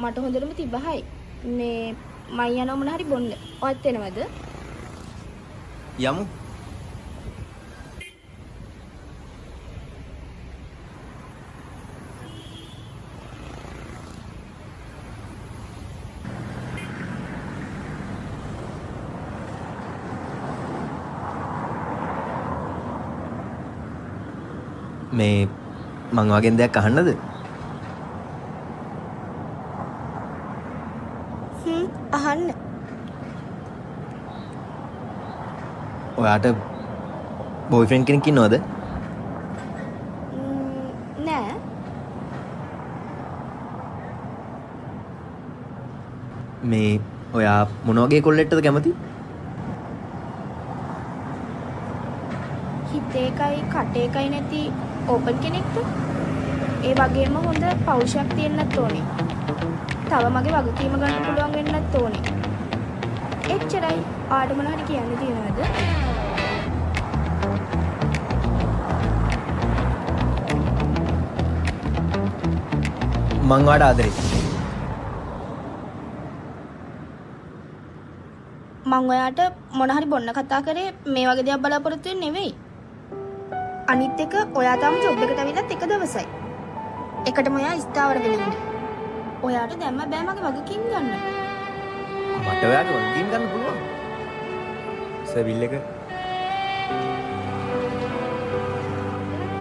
මට හොඳටම තිබහයි. මේ මම යනවා මොන හරි බොන්න. ඔයත් එනවද? යමු. මේ මං වගේ දෙයක් අහන්නද? අහන්න. ඔයාට බොයිෆ්‍රෙන්ඩ් කෙනෙක් ඉන්නවද? නෑ. මේ ඔයා මොන වගේ කොල්ලෙක්ටද කැමති? හිතේකයි කටේකයි නැති ඕපන් කෙනෙක්ද? ඒ වගේම හොඳ පෞරුෂයක් තියෙන්නත් ඕනේ. තව මගේ වගකීම ගන්න පුළුවන් වෙන්නත් ඕනේ. එච්චරයි. ආඩ මොන හරි කියන්න තියෙනවද? මං ඔයාට ආදරෙයි. මං ඔයාට මොන හරි බොන්න කතා කරේ මේ වගේ දේවල් බලාපොරොත්තු වෙන්නේ නෙවෙයි. අනිත් එක ඔයා තාම ජොබ් එකට ඇවිල්ලත් එක දවසයි. එකටම ඔයා ස්ථාවර වෙලා ඉන්නේ. ඔයාට දැම්ම බෑ මගේ වගකීම් ගන්න. මට ඔයාගේ වගකීම් ගන්න පුළුවන්. සර් බිල් එක